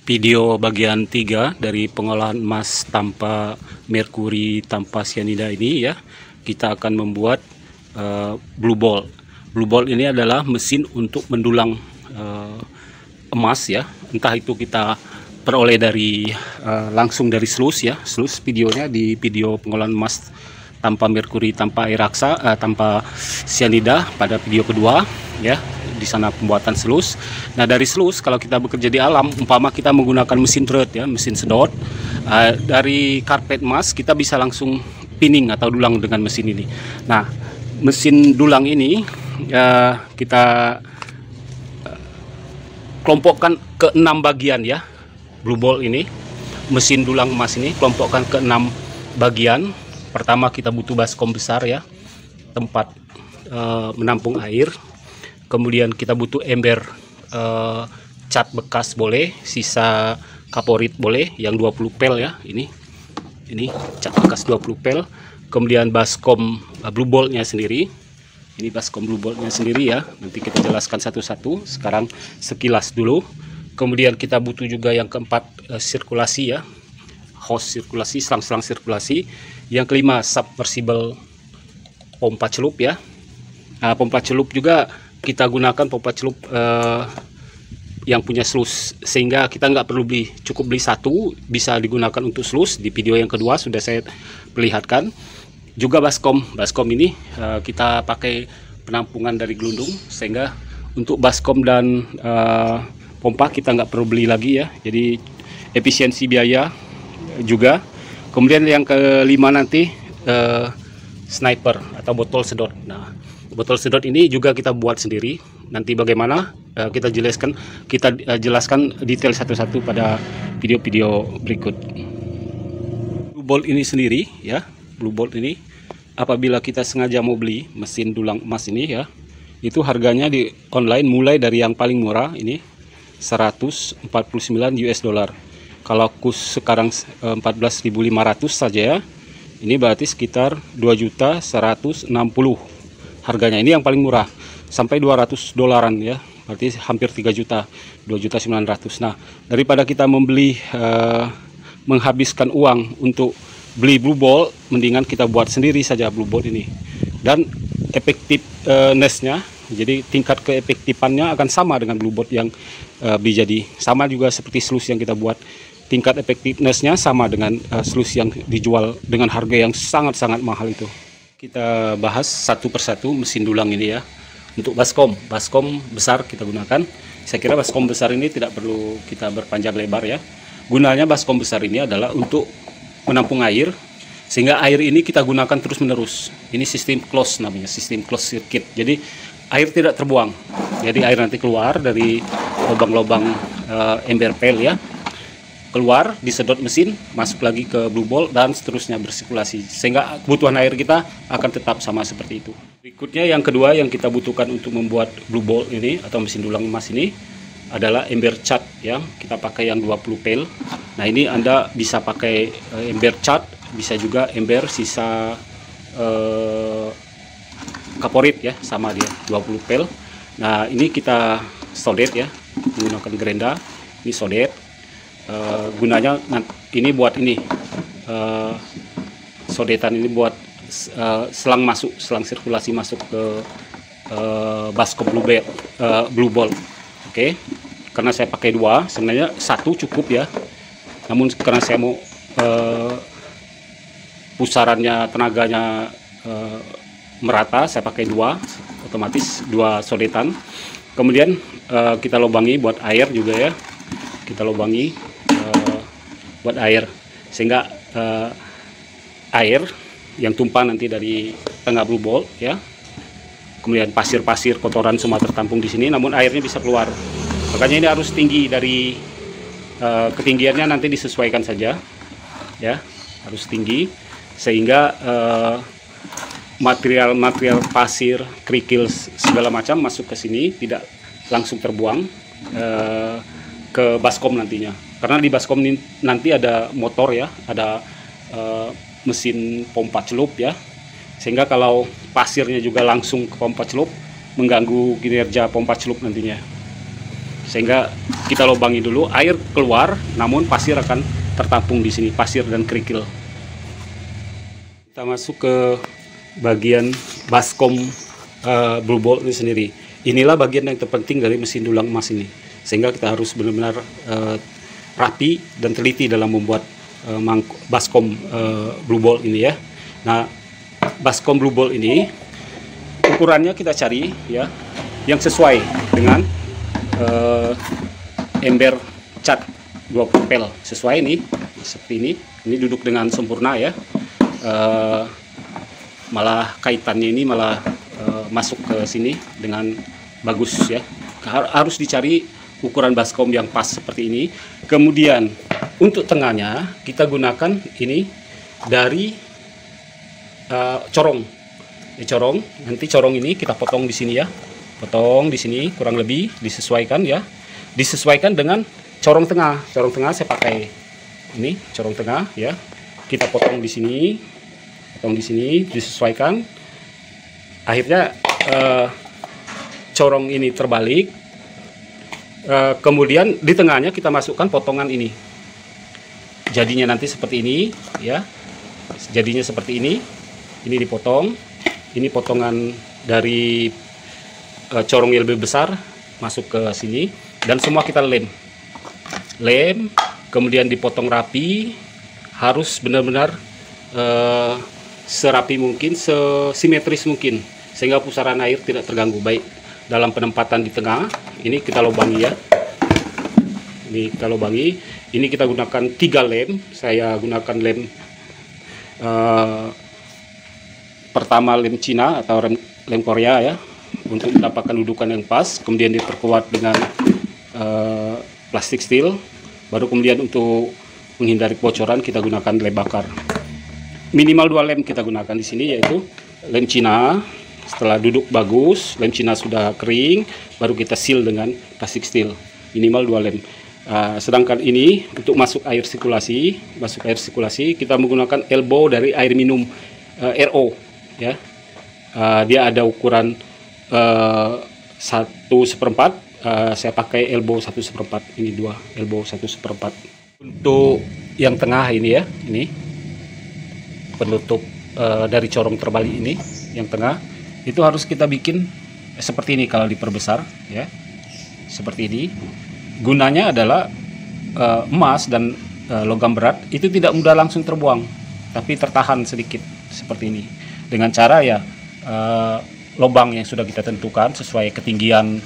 Video bagian 3 dari pengolahan emas tanpa merkuri, tanpa sianida ini ya. Kita akan membuat blue ball. Blue ball ini adalah mesin untuk mendulang emas ya. Entah itu kita peroleh dari langsung dari slus ya. Slus videonya di video pengolahan emas tanpa merkuri, tanpa air raksa, tanpa sianida pada video kedua ya. Di sana pembuatan selus. Nah, dari selus kalau kita bekerja di alam, umpama kita menggunakan mesin dret ya, mesin sedot, dari karpet emas kita bisa langsung pinning atau dulang dengan mesin ini. Nah, mesin dulang ini kita kelompokkan ke 6 bagian ya. Blue ball ini, mesin dulang emas ini kelompokkan ke 6 bagian. Pertama kita butuh baskom besar ya, tempat menampung air. Kemudian kita butuh ember cat bekas boleh, sisa kaporit boleh, yang 20 pel ya, ini cat bekas 20 pel. Kemudian baskom blue ball-nya sendiri, ini baskom blue ball-nya sendiri ya, nanti kita jelaskan satu-satu, sekarang sekilas dulu. Kemudian kita butuh juga yang keempat sirkulasi ya, hose sirkulasi, selang-selang sirkulasi. Yang kelima submersible pompa celup ya. Nah, pompa celup juga kita gunakan pompa celup yang punya slus, sehingga kita nggak perlu cukup beli satu, bisa digunakan untuk slus. Di video yang kedua sudah saya perlihatkan. Juga baskom ini kita pakai penampungan dari gelundung, sehingga untuk baskom dan pompa kita nggak perlu beli lagi ya, jadi efisiensi biaya juga. Kemudian yang kelima nanti sniper atau botol sedot. Nah, botol sedot ini juga kita buat sendiri. Nanti bagaimana kita jelaskan detail satu-satu pada video-video berikut. Blue ball ini sendiri ya, blue ball ini apabila kita sengaja mau beli mesin dulang emas ini ya, itu harganya di online mulai dari yang paling murah ini 149 US dollar. Kalau kurs sekarang 14.500 saja ya, ini berarti sekitar 2.160.000 harganya. Ini yang paling murah, sampai 200 dolaran ya, berarti hampir 3 juta, 2.900.000. Nah, daripada kita membeli menghabiskan uang untuk beli blue ball, mendingan kita buat sendiri saja blue ball ini. Dan efektifness-nya, jadi tingkat keefektifannya akan sama dengan blue ball yang beli jadi. Sama juga seperti slus yang kita buat, tingkat efektifness-nya sama dengan slus yang dijual dengan harga yang sangat-sangat mahal itu. Kita bahas satu persatu mesin dulang ini ya. Untuk baskom besar kita gunakan. Saya kira baskom besar ini tidak perlu kita berpanjang lebar ya. Gunanya baskom besar ini adalah untuk menampung air, sehingga air ini kita gunakan terus menerus. Ini sistem close namanya, sistem close circuit. Jadi air tidak terbuang. Jadi air nanti keluar dari lubang-lubang ember pel ya, keluar, disedot mesin, masuk lagi ke blue ball, dan seterusnya bersirkulasi, sehingga kebutuhan air kita akan tetap sama seperti itu. Berikutnya yang kedua yang kita butuhkan untuk membuat blue ball ini atau mesin dulang emas ini adalah ember cat ya. Kita pakai yang 20 pel. Nah, ini Anda bisa pakai ember cat, bisa juga ember sisa kaporit ya, sama dia 20 pel. Nah, ini kita sodet ya, menggunakan gerenda. Ini sodet. Gunanya ini buat ini sodetan ini buat selang sirkulasi masuk ke baskom blue ball. Oke. Karena saya pakai dua, sebenarnya satu cukup ya, namun karena saya mau pusarannya, tenaganya merata, saya pakai dua, otomatis dua sodetan. Kemudian kita lubangi buat air juga ya, kita lubangi buat air, sehingga air yang tumpah nanti dari tengah blue ball ya, kemudian pasir-pasir kotoran semua tertampung di sini, namun airnya bisa keluar. Makanya ini harus tinggi, dari ketinggiannya nanti disesuaikan saja ya, harus tinggi, sehingga material pasir, kerikil segala macam masuk ke sini, tidak langsung terbuang ke baskom nantinya. Karena di baskom nanti ada motor ya, ada mesin pompa celup ya, sehingga kalau pasirnya juga langsung ke pompa celup mengganggu kinerja pompa celup nantinya, sehingga kita lubangi dulu, air keluar, namun pasir akan tertampung di sini, pasir dan kerikil. Kita masuk ke bagian baskom blue bolt ini sendiri. Inilah bagian yang terpenting dari mesin dulang emas ini, sehingga kita harus benar-benar rapi dan teliti dalam membuat baskom blue bolt ini ya. Nah, baskom blue bolt ini ukurannya kita cari ya yang sesuai dengan ember cat 20 pel sesuai ini, seperti ini duduk dengan sempurna ya. Malah kaitannya ini malah masuk ke sini dengan bagus ya. Harus dicari ukuran baskom yang pas seperti ini. Kemudian untuk tengahnya kita gunakan ini dari corong. Corong, nanti corong ini kita potong di sini ya. Potong di sini kurang lebih disesuaikan ya. Disesuaikan dengan corong tengah. Corong tengah saya pakai ini corong tengah ya. Kita potong di sini. Potong di sini disesuaikan. Akhirnya corong ini terbalik. Kemudian di tengahnya kita masukkan potongan ini. Jadinya nanti seperti ini ya. Jadinya seperti ini. Ini dipotong. Ini potongan dari corong yang lebih besar masuk ke sini dan semua kita lem, kemudian dipotong rapi, harus benar-benar serapi mungkin, sesimetris mungkin, sehingga pusaran air tidak terganggu. Baik dalam penempatan di tengah, ini kita lubangi ya. Ini kita lubangi. Ini kita gunakan 3 lem. Saya gunakan lem pertama lem Cina atau lem Korea ya, untuk mendapatkan dudukan yang pas. Kemudian diperkuat dengan plastik steel. Baru kemudian untuk menghindari kebocoran kita gunakan lem bakar. Minimal 2 lem kita gunakan di sini, yaitu lem Cina. Setelah duduk bagus, lem Cina sudah kering, baru kita seal dengan plastik steel. Minimal 2 lem. Sedangkan ini untuk masuk air sirkulasi, kita menggunakan elbow dari air minum RO ya. Dia ada ukuran 1/4. Saya pakai elbow 1/4. Ini 2 elbow 1/4. Untuk yang tengah ini ya, ini penutup dari corong terbalik ini, yang tengah itu harus kita bikin seperti ini kalau diperbesar ya, seperti ini. Gunanya adalah emas dan logam berat itu tidak mudah langsung terbuang, tapi tertahan sedikit seperti ini. Dengan cara ya lubang yang sudah kita tentukan sesuai ketinggian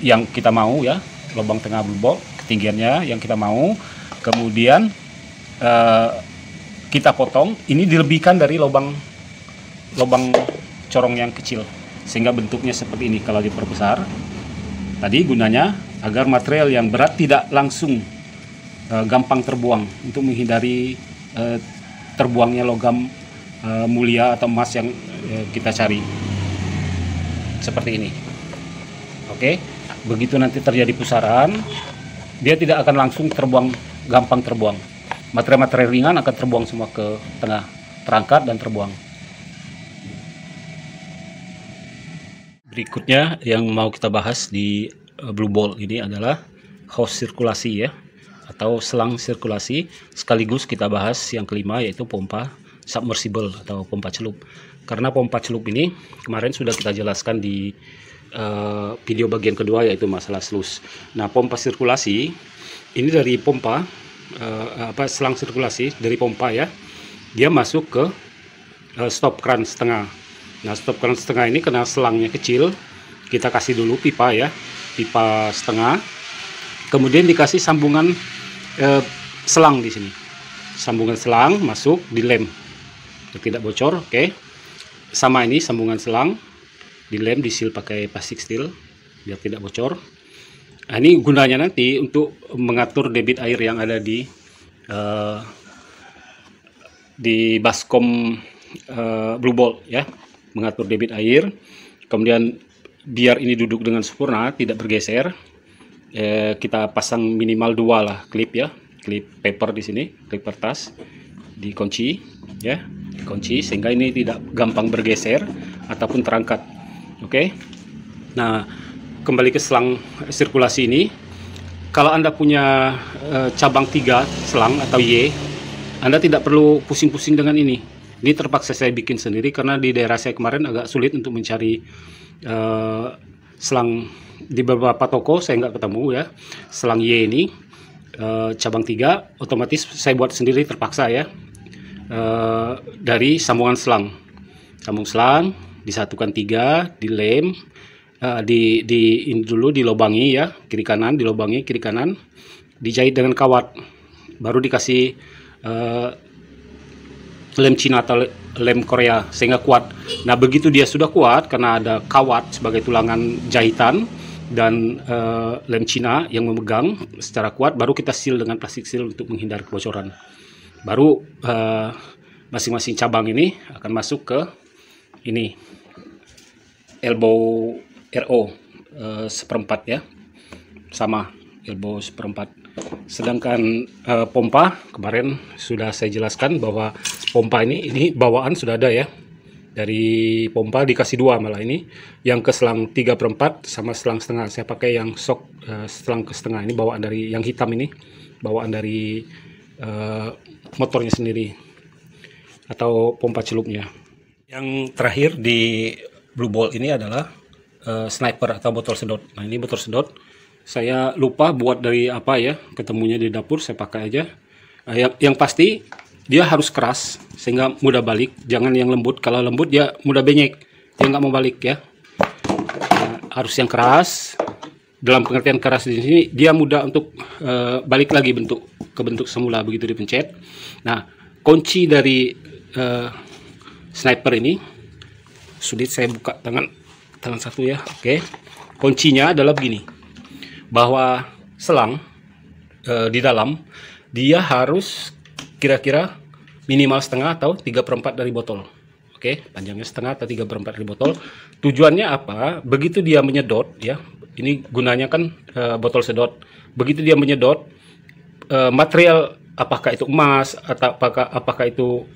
yang kita mau ya, lubang tengah blue bolt ketinggiannya yang kita mau. Kemudian kita potong, ini dilebihkan dari lubang corong yang kecil sehingga bentuknya seperti ini kalau diperbesar. Tadi gunanya agar material yang berat tidak langsung gampang terbuang, untuk menghindari terbuangnya logam mulia atau emas yang kita cari seperti ini. Oke, begitu nanti terjadi pusaran, dia tidak akan langsung terbuang, gampang terbuang. Material-material ringan akan terbuang semua ke tengah, terangkat dan terbuang. Berikutnya yang mau kita bahas di blue bolt ini adalah hose sirkulasi ya, atau selang sirkulasi. Sekaligus kita bahas yang kelima, yaitu pompa submersible atau pompa celup. Karena pompa celup ini kemarin sudah kita jelaskan di video bagian kedua, yaitu masalah sluice. Nah, pompa sirkulasi ini dari pompa selang sirkulasi dari pompa ya, dia masuk ke stop kran setengah. Nah, stop kran setengah ini karena selangnya kecil, kita kasih dulu pipa ya, pipa setengah. Kemudian dikasih sambungan selang di sini. Sambungan selang masuk di lem. Tidak bocor, oke. Sama ini sambungan selang di lem, disil pakai plastik steel biar tidak bocor. Nah, ini gunanya nanti untuk mengatur debit air yang ada di baskom blue bolt ya, mengatur debit air. Kemudian biar ini duduk dengan sempurna, tidak bergeser, kita pasang minimal 2 lah klip ya, klip paper di sini, klip kertas, dikunci ya, dikunci sehingga ini tidak gampang bergeser ataupun terangkat. Oke. Nah, kembali ke selang sirkulasi ini. Kalau Anda punya cabang 3 selang atau Y, Anda tidak perlu pusing-pusing dengan ini. Ini terpaksa saya bikin sendiri karena di daerah saya kemarin agak sulit untuk mencari selang di beberapa toko, saya nggak ketemu ya. Selang Y ini cabang 3, otomatis saya buat sendiri terpaksa ya. Dari sambungan selang. Sambung selang disatukan 3, dilem, ini dulu dilobangi ya, kiri kanan, dilobangi kiri kanan, dijahit dengan kawat, baru dikasih lem Cina atau lem Korea sehingga kuat. Nah begitu dia sudah kuat karena ada kawat sebagai tulangan jahitan dan lem Cina yang memegang secara kuat, baru kita seal dengan plastik seal untuk menghindari kebocoran. Baru masing-masing cabang ini akan masuk ke ini elbow RO seperempat ya, sama elbow seperempat. Sedangkan pompa kemarin sudah saya jelaskan bahwa pompa ini bawaan sudah ada ya, dari pompa dikasih 2 malah ini, yang ke selang 3/4 sama selang setengah. Saya pakai yang shock selang ke setengah, ini bawaan dari yang hitam, ini bawaan dari motornya sendiri atau pompa celupnya. Yang terakhir di Blue Bolt ini adalah sniper atau botol sedot. Nah ini botol sedot saya lupa buat dari apa ya, ketemunya di dapur, saya pakai aja. Yang pasti dia harus keras sehingga mudah balik, jangan yang lembut. Kalau lembut dia mudah benyek, dia nggak mau balik ya. Harus yang keras, dalam pengertian keras di sini dia mudah untuk balik lagi ke bentuk semula begitu dipencet. Nah kunci dari sniper ini sulit saya buka tangan satu ya. Oke, kuncinya adalah begini, bahwa selang di dalam dia harus kira-kira minimal setengah atau 3/4 dari botol. Oke, panjangnya setengah atau 3/4 dari botol. Tujuannya apa? Begitu dia menyedot ya, ini gunanya kan botol sedot. Begitu dia menyedot, material apakah itu emas atau apakah itu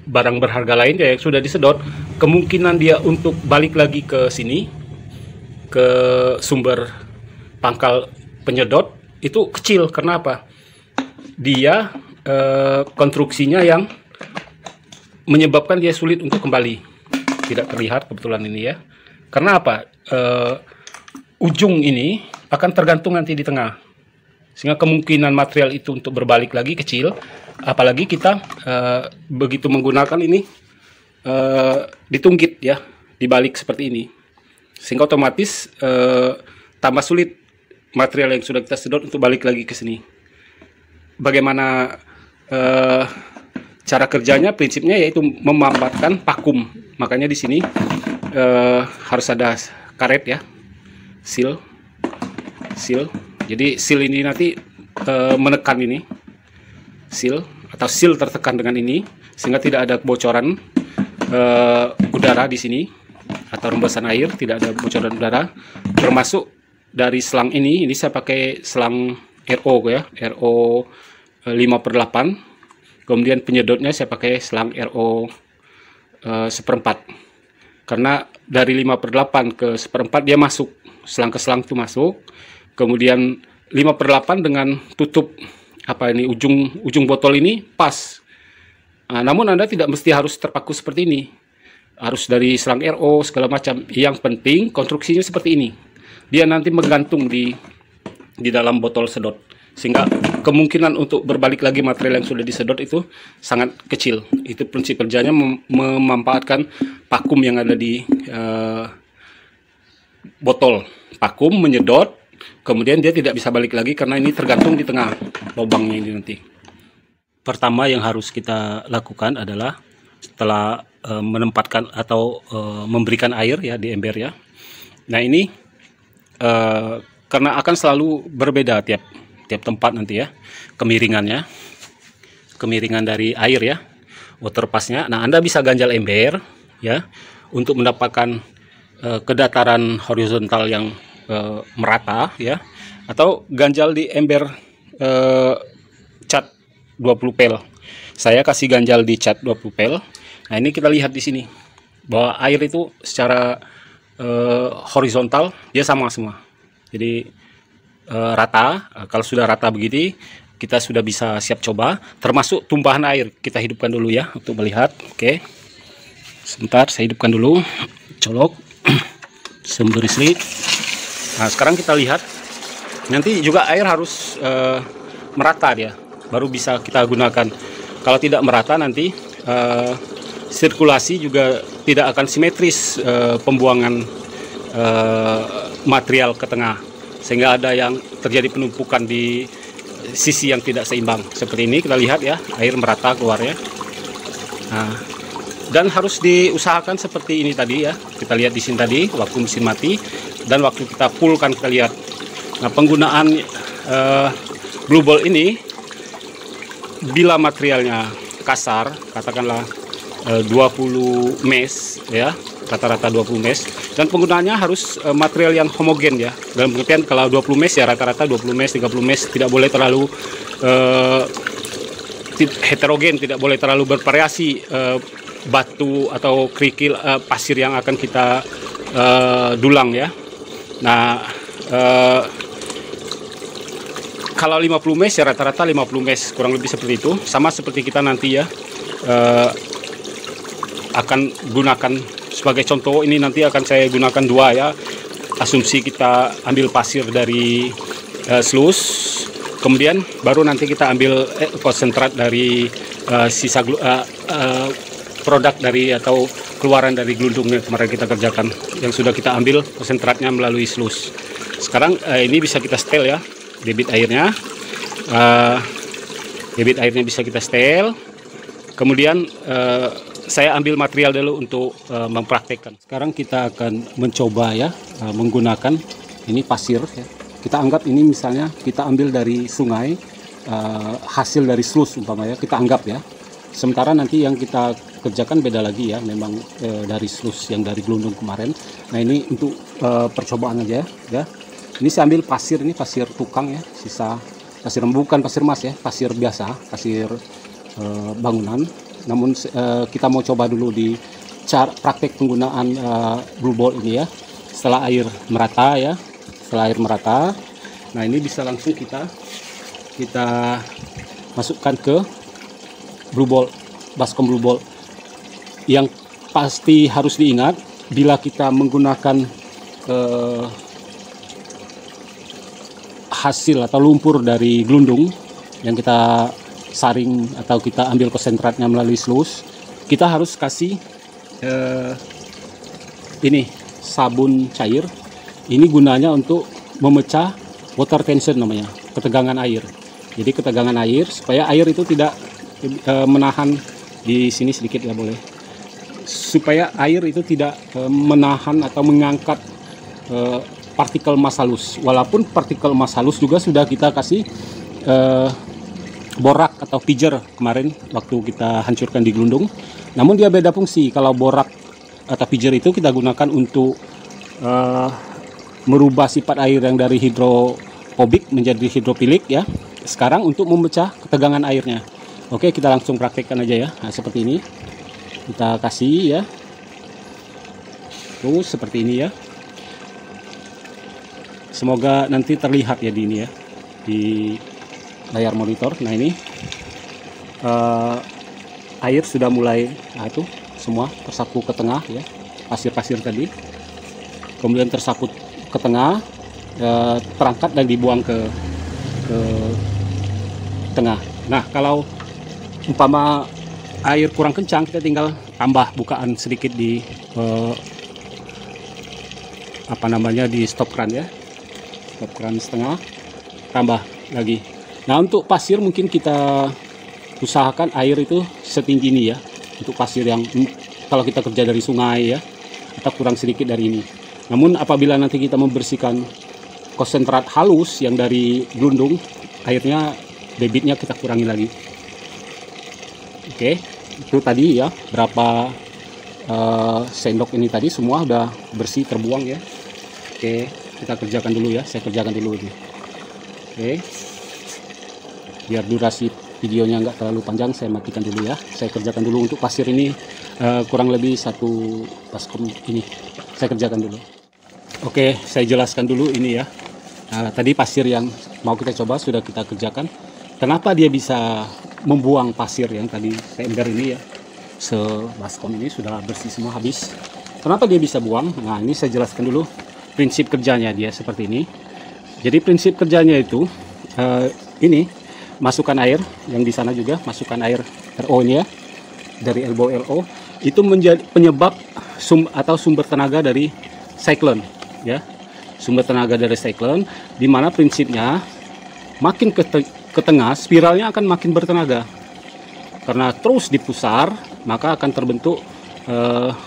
barang berharga lain yang sudah disedot, kemungkinan dia untuk balik lagi ke sini, ke sumber pangkal penyedot itu kecil. Karena apa? Dia konstruksinya yang menyebabkan dia sulit untuk kembali. Tidak terlihat kebetulan ini ya. Karena apa? Ujung ini akan tergantung nanti di tengah, sehingga kemungkinan material itu untuk berbalik lagi kecil. Apalagi kita begitu menggunakan ini ditungkit ya, dibalik seperti ini, sehingga otomatis tambah sulit material yang sudah kita sedot untuk balik lagi ke sini. Bagaimana cara kerjanya? Prinsipnya yaitu memanfaatkan vakum. Makanya di sini harus ada karet ya, seal. Jadi seal ini nanti menekan ini, seal atau seal tertekan dengan ini, sehingga tidak ada kebocoran udara di sini atau rembesan air, tidak ada bocoran udara. Termasuk dari selang ini saya pakai selang RO ya, RO 5/8. Kemudian penyedotnya saya pakai selang RO seperempat. Karena dari 5/8 ke seperempat dia masuk, selang ke selang itu masuk. Kemudian 5/8 dengan tutup ujung botol ini pas. Namun Anda tidak mesti harus terpaku seperti ini, harus dari selang RO segala macam. Yang penting konstruksinya seperti ini, dia nanti menggantung di dalam botol sedot, sehingga kemungkinan untuk berbalik lagi material yang sudah disedot itu sangat kecil. Itu prinsip kerjanya, memanfaatkan vakum yang ada di botol. Vakum menyedot, kemudian dia tidak bisa balik lagi karena ini tergantung di tengah lubangnya ini nanti. Pertama yang harus kita lakukan adalah setelah menempatkan atau memberikan air ya di ember ya. Nah ini karena akan selalu berbeda tiap tempat nanti ya, kemiringan dari air ya, water passnya. Nah Anda bisa ganjal ember ya untuk mendapatkan kedataran horizontal yang merata ya, atau ganjal di ember cat 20 pel. Saya kasih ganjal di cat 20 pel. Nah ini kita lihat di sini bahwa air itu secara horizontal dia sama semua. Jadi rata. Kalau sudah rata begini, kita sudah bisa siap coba. Termasuk tumpahan air kita hidupkan dulu ya untuk melihat. Oke, sebentar saya hidupkan dulu. Colok sumber listrik. Nah, sekarang kita lihat. Nanti juga air harus merata dia, baru bisa kita gunakan. Kalau tidak merata nanti sirkulasi juga tidak akan simetris, pembuangan material ke tengah, sehingga ada yang terjadi penumpukan di sisi yang tidak seimbang. Seperti ini kita lihat ya, air merata keluar ya. Nah, dan harus diusahakan seperti ini tadi ya. Kita lihat di sini tadi waktu mesin mati dan waktu kita full kan kita lihat. Nah, penggunaan blue ball ini bila materialnya kasar, katakanlah 20 mesh ya, rata-rata 20 mesh, dan penggunaannya harus material yang homogen ya. Dalam pengertian kalau 20 mesh ya rata-rata 20 mesh, 30 mesh, tidak boleh terlalu heterogen, tidak boleh terlalu bervariasi batu atau kerikil pasir yang akan kita dulang ya. Nah, kalau 50 mesh ya rata-rata 50 mesh, kurang lebih seperti itu. Sama seperti kita nanti ya akan gunakan sebagai contoh, ini nanti akan saya gunakan 2 ya. Asumsi kita ambil pasir dari sluice, kemudian baru nanti kita ambil konsentrat dari sisa produk dari atau keluaran dari gelundung yang kemarin kita kerjakan, yang sudah kita ambil konsentratnya melalui sluice. Sekarang ini bisa kita setel ya. Debit airnya bisa kita setel. Kemudian saya ambil material dulu untuk mempraktekkan. Sekarang kita akan mencoba ya menggunakan ini pasir ya. Kita anggap ini misalnya kita ambil dari sungai, hasil dari sluice umpamanya kita anggap ya. Sementara nanti yang kita kerjakan beda lagi ya, memang dari sluice yang dari gelundung kemarin. Nah, ini untuk percobaan aja ya. Ini saya ambil pasir, ini pasir tukang ya, sisa pasir, bukan pasir emas ya, pasir biasa, pasir bangunan. Namun kita mau coba dulu di cara praktek penggunaan blue ball ini ya. Setelah air merata ya, setelah air merata, nah ini bisa langsung kita masukkan ke blue ball, baskom blue ball. Yang pasti harus diingat bila kita menggunakan hasil atau lumpur dari gelundung yang kita saring atau kita ambil konsentratnya melalui sluice, kita harus kasih ini sabun cair. Ini gunanya untuk memecah water tension namanya, ketegangan air. Jadi ketegangan air supaya air itu tidak menahan di sini sedikit ya boleh, supaya air itu tidak menahan atau mengangkat partikel emas halus. Walaupun partikel emas halus juga sudah kita kasih borak atau pijer kemarin waktu kita hancurkan di gelundung. Namun dia beda fungsi. Kalau borak atau pijer itu kita gunakan untuk merubah sifat air yang dari hidrofobik menjadi hidrofilik ya. Sekarang untuk memecah ketegangan airnya. Oke, kita langsung praktekkan aja ya. Nah, seperti ini. Kita kasih ya. Terus seperti ini ya. Semoga nanti terlihat ya di ini ya, di layar monitor. Nah ini air sudah mulai, nah itu semua tersapu ke tengah ya, pasir-pasir tadi, kemudian tersapu ke tengah, terangkat dan dibuang ke tengah. Nah kalau umpama air kurang kencang, kita tinggal tambah bukaan sedikit di di stop keran ya. Keran setengah, tambah lagi. Nah untuk pasir mungkin kita usahakan air itu setinggi ini ya, untuk pasir yang kalau kita kerja dari sungai ya, atau kurang sedikit dari ini. Namun apabila nanti kita membersihkan konsentrat halus yang dari gelundung, airnya debitnya kita kurangi lagi. Oke, itu tadi ya berapa sendok ini tadi semua udah bersih terbuang ya. Oke, kita kerjakan dulu ya, saya kerjakan dulu ini. Oke, biar durasi videonya nggak terlalu panjang, saya matikan dulu ya. Saya kerjakan dulu untuk pasir ini kurang lebih 1 baskom ini, saya kerjakan dulu. Oke, saya jelaskan dulu ini ya. Tadi pasir yang mau kita coba sudah kita kerjakan. Kenapa dia bisa membuang pasir yang tadi ember ini ya, sebaskom ini sudah bersih semua habis. Kenapa dia bisa buang? Nah, ini saya jelaskan dulu prinsip kerjanya dia seperti ini. Jadi prinsip kerjanya itu ini masukkan air yang di sana juga masukkan air RO nya dari elbow RO itu menjadi penyebab sumber tenaga dari siklon ya. Sumber tenaga dari siklon, di mana prinsipnya makin ke tengah spiralnya akan makin bertenaga karena terus dipusar maka akan terbentuk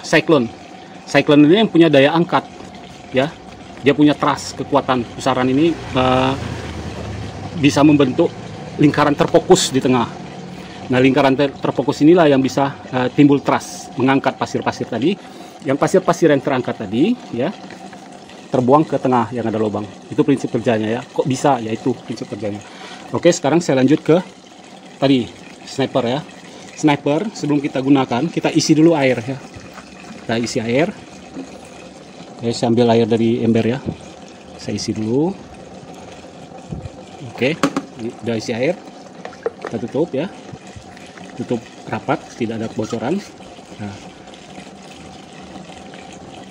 siklon. Siklon ini yang punya daya angkat ya, dia punya thrust, kekuatan pusaran ini bisa membentuk lingkaran terfokus di tengah. Nah, lingkaran terfokus inilah yang bisa timbul thrust, mengangkat pasir-pasir tadi. Yang pasir-pasir yang terangkat tadi ya terbuang ke tengah yang ada lubang. Itu prinsip kerjanya ya. Kok bisa? Ya itu prinsip kerjanya. Oke, sekarang saya lanjut ke tadi sniper ya. Sniper sebelum kita gunakan, kita isi dulu air ya. Kita isi air. Oke, saya ambil air dari ember ya. Saya isi dulu. Oke, udah isi air. Kita tutup ya. Tutup rapat, tidak ada kebocoran. Nah.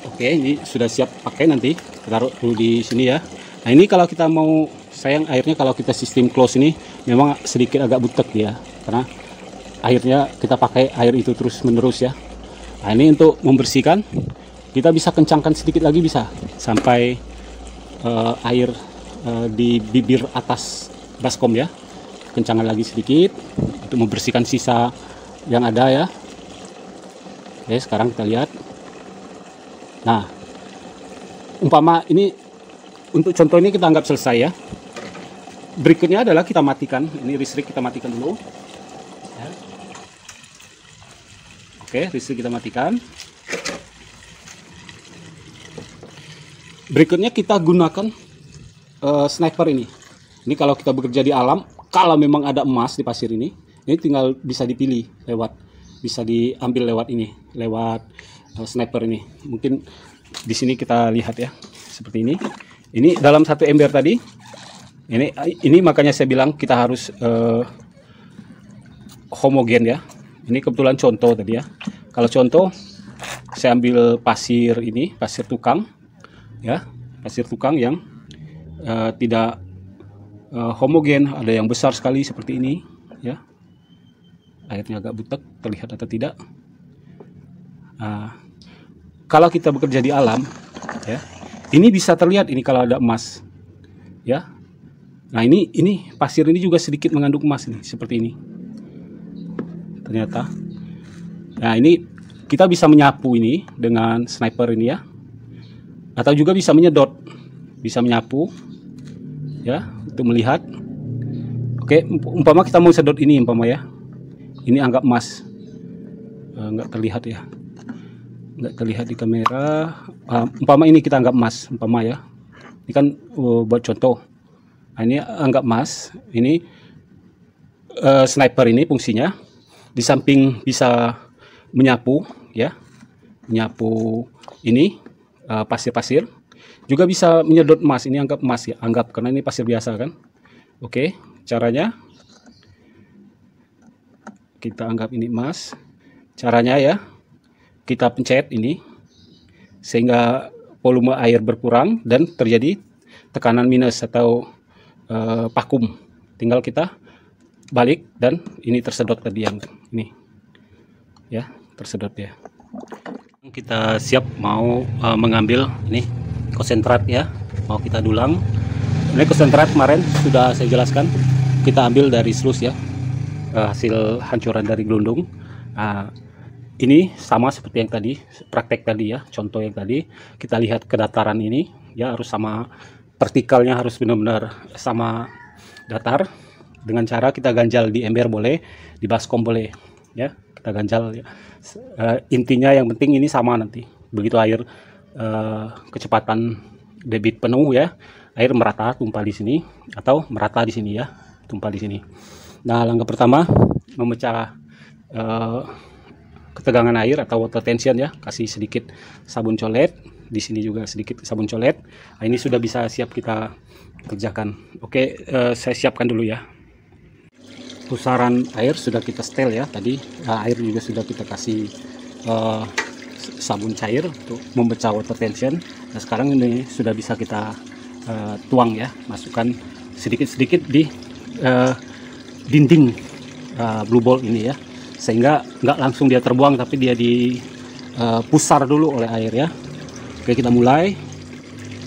Oke, ini sudah siap pakai nanti. Taruh dulu di sini ya. Nah, ini kalau kita mau, sayang airnya kalau kita sistem close ini memang sedikit agak butek ya, karena airnya kita pakai air itu terus menerus ya. Nah, ini untuk membersihkan kita bisa kencangkan sedikit lagi, bisa sampai air di bibir atas baskom ya. Kencangkan lagi sedikit untuk membersihkan sisa yang ada ya. Oke, sekarang kita lihat. Nah, umpama ini untuk contoh ini kita anggap selesai ya. Berikutnya adalah kita matikan. Ini listrik kita matikan dulu. Ya. Oke, listrik kita matikan. Berikutnya kita gunakan sniper ini. Ini kalau kita bekerja di alam, kalau memang ada emas di pasir ini tinggal bisa dipilih bisa diambil lewat ini, lewat sniper ini. Mungkin di sini kita lihat ya, seperti ini. Ini dalam satu ember tadi. Ini makanya saya bilang kita harus homogen ya. Ini kebetulan contoh tadi ya. Kalau contoh saya ambil pasir ini, pasir tukang ya, pasir tukang yang tidak homogen, ada yang besar sekali seperti ini ya. Airnya agak butek, terlihat atau tidak? Kalau kita bekerja di alam ya, ini bisa terlihat ini kalau ada emas ya. Nah, ini pasir ini juga sedikit mengandung emas nih, seperti ini ternyata. Nah, ini kita bisa menyapu ini dengan sniper ini ya, atau juga bisa menyedot, bisa menyapu ya untuk melihat. Oke, umpama kita mau sedot ini umpama ya, ini anggap emas, nggak terlihat ya, nggak terlihat di kamera. Umpama ini kita anggap emas umpama ya, ini kan buat contoh. Nah, ini anggap emas. Ini sniper ini fungsinya di samping bisa menyapu ya, menyapu ini pasir-pasir, juga bisa menyedot emas. Ini anggap emas ya, anggap, karena ini pasir biasa kan. Oke, caranya kita anggap ini emas. Caranya ya, kita pencet ini sehingga volume air berkurang dan terjadi tekanan minus atau vakum. Tinggal kita balik dan ini tersedot tadi yang ini ya, tersedot ya. Kita siap mau mengambil ini konsentrat ya, mau kita dulang. Ini konsentrat kemarin sudah saya jelaskan, kita ambil dari slus ya, hasil hancuran dari gelundung. Ini sama seperti yang tadi, praktek tadi ya, contoh yang tadi. Kita lihat ke dataran ini ya, harus sama, vertikalnya harus benar-benar sama datar. Dengan cara kita ganjal di ember boleh, di baskom boleh ya, kita ganjal ya. Intinya yang penting ini sama nanti. Begitu air kecepatan debit penuh ya, air merata tumpah di sini atau merata di sini ya, tumpah di sini. Nah, langkah pertama memecah ketegangan air atau water tension ya, kasih sedikit sabun colet. Di sini juga sedikit sabun colet. Nah, ini sudah bisa siap kita kerjakan. Oke, saya siapkan dulu ya. Pusaran air sudah kita setel ya tadi. Air juga sudah kita kasih sabun cair untuk memecah water tension. Nah sekarang ini sudah bisa kita tuang ya, masukkan sedikit-sedikit di dinding blue ball ini ya, sehingga nggak langsung dia terbuang tapi dia dipusar dulu oleh air ya. Oke, kita mulai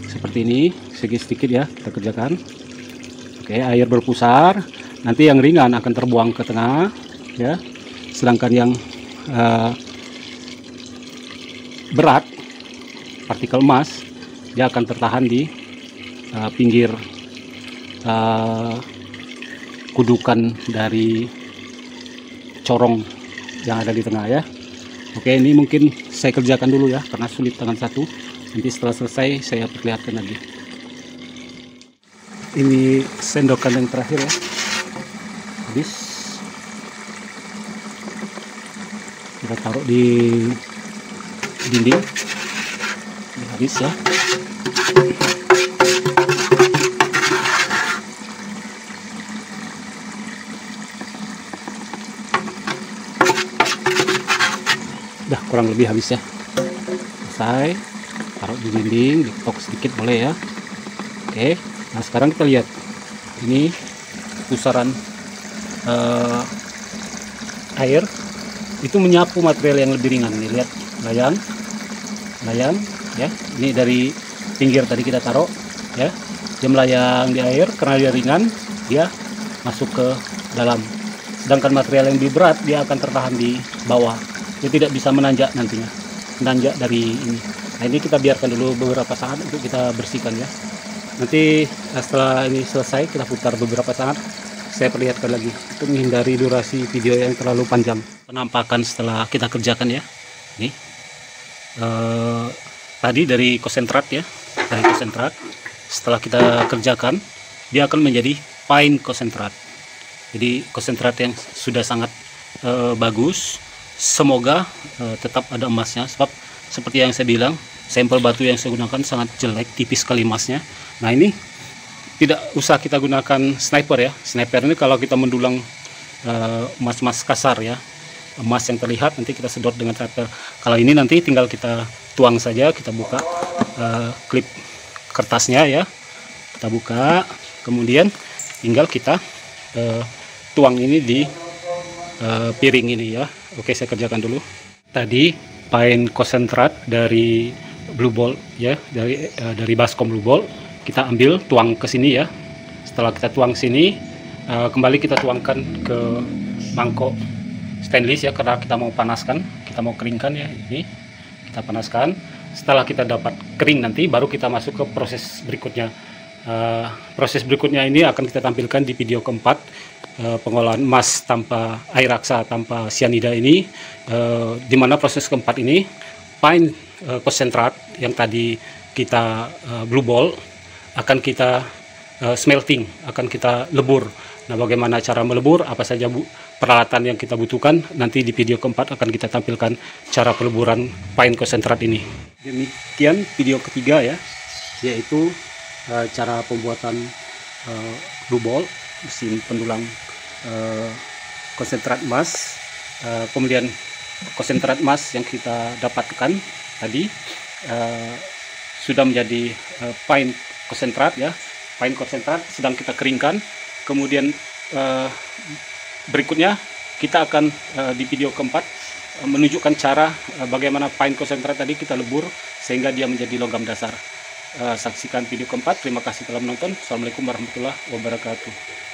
seperti ini, sedikit-sedikit ya kita kerjakan. Oke, air berpusar, nanti yang ringan akan terbuang ke tengah ya, sedangkan yang berat, partikel emas, dia akan tertahan di pinggir kudukan dari corong yang ada di tengah ya. Oke, ini mungkin saya kerjakan dulu ya karena sulit tangan satu. Nanti setelah selesai saya perlihatkan lagi. Ini sendokan yang terakhir ya, habis kita taruh di dinding, ini habis ya. Udah kurang lebih habis ya, selesai. Taruh di dinding, diketok sedikit boleh ya. Oke, nah sekarang kita lihat ini pusaran air itu menyapu material yang lebih ringan. Nih lihat, layang ya, ini dari pinggir tadi kita taruh ya, dia melayang di air karena dia ringan, dia masuk ke dalam. Sedangkan material yang lebih berat dia akan tertahan di bawah, dia tidak bisa menanjak nantinya, menanjak dari ini. Nah ini kita biarkan dulu beberapa saat untuk kita bersihkan ya. Nanti setelah ini selesai kita putar beberapa saat, saya perlihatkan lagi untuk menghindari durasi video yang terlalu panjang. Penampakan setelah kita kerjakan ya. Nih tadi dari konsentrat ya, dari konsentrat setelah kita kerjakan dia akan menjadi fine konsentrat. Jadi konsentrat yang sudah sangat bagus. Semoga tetap ada emasnya, sebab seperti yang saya bilang, sampel batu yang saya gunakan sangat jelek, tipis sekali emasnya. Nah ini tidak usah kita gunakan sniper ya. Sniper ini kalau kita mendulang emas-emas kasar ya, emas yang terlihat, nanti kita sedot dengan sniper. Kalau ini nanti tinggal kita tuang saja, kita buka klip kertasnya ya, kita buka, kemudian tinggal kita tuang ini di piring ini ya. Oke, saya kerjakan dulu. Tadi fine konsentrat dari blue ball ya, dari baskom blue ball kita ambil, tuang ke sini ya. Setelah kita tuang sini, kembali kita tuangkan ke mangkok stainless ya, karena kita mau panaskan, kita mau keringkan ya. Ini kita panaskan. Setelah kita dapat kering nanti baru kita masuk ke proses berikutnya. Proses berikutnya ini akan kita tampilkan di video keempat, pengolahan emas tanpa air raksa, tanpa cyanida ini, di mana proses keempat ini fine konsentrat yang tadi kita blue ball akan kita smelting, akan kita lebur. Nah bagaimana cara melebur, apa saja peralatan yang kita butuhkan, nanti di video keempat akan kita tampilkan cara peleburan fine konsentrat ini. Demikian video ketiga ya, yaitu cara pembuatan blue ball, mesin pendulang konsentrat emas. Kemudian konsentrat emas yang kita dapatkan tadi sudah menjadi fine konsentrat ya, fine konsentrat sedang kita keringkan. Kemudian berikutnya kita akan di video keempat menunjukkan cara bagaimana fine konsentrat tadi kita lebur sehingga dia menjadi logam dasar. Saksikan video keempat. Terima kasih telah menonton. Assalamualaikum warahmatullahi wabarakatuh.